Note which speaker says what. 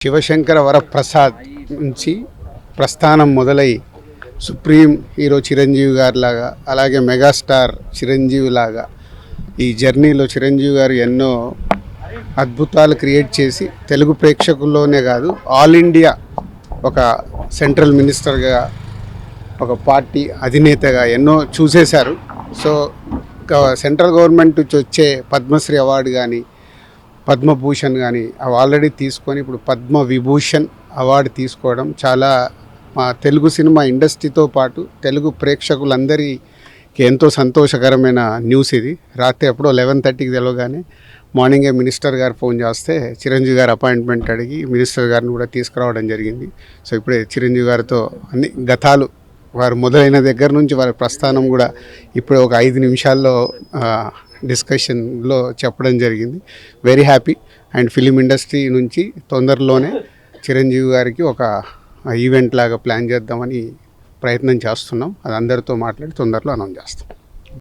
Speaker 1: శివశంకర వరప్రసాద్ నుంచి ప్రస్థానం మొదలై సుప్రీం హీరో చిరంజీవి గారి లాగా అలాగే మెగాస్టార్ చిరంజీవి లాగా ఈ జర్నీలో చిరంజీవి గారు ఎన్నో అద్భుతాలు క్రియేట్ చేసి తెలుగు ప్రేక్షకుల్లోనే కాదు ఆల్ ఇండియా ఒక సెంట్రల్ మినిస్టర్గా ఒక పార్టీ అధినేతగా ఎన్నో చూసేశారు. సో సెంట్రల్ గవర్నమెంట్ నుంచి వచ్చే పద్మశ్రీ అవార్డు కానీ పద్మభూషణ్ కానీ అవి ఆల్రెడీ తీసుకొని ఇప్పుడు పద్మ విభూషణ్ అవార్డు తీసుకోవడం చాలా మా తెలుగు సినిమా ఇండస్ట్రీతో పాటు తెలుగు ప్రేక్షకులందరికీ ఎంతో సంతోషకరమైన న్యూస్ ఇది. రాత్రి ఎప్పుడో 11:30కి తెలవగానే మార్నింగే మినిస్టర్ గారు ఫోన్ చేస్తే చిరంజీవి గారు అపాయింట్మెంట్ అడిగి మినిస్టర్ గారిని కూడా తీసుకురావడం జరిగింది. సో ఇప్పుడే చిరంజీవి గారితో అన్ని గతాలు వారు మొదలైన దగ్గర నుంచి వారి ప్రస్థానం కూడా ఇప్పుడు ఒక 5 నిమిషాల్లో డిస్కషన్లో చెప్పడం జరిగింది. Very happy. And film industry నుంచి తొందరలోనే చిరంజీవి గారికి ఒక ఈవెంట్ లాగా ప్లాన్ చేద్దామని ప్రయత్నం చేస్తున్నాం. అది అందరితో మాట్లాడి తొందరలో అనౌన్స్ చేస్తాం.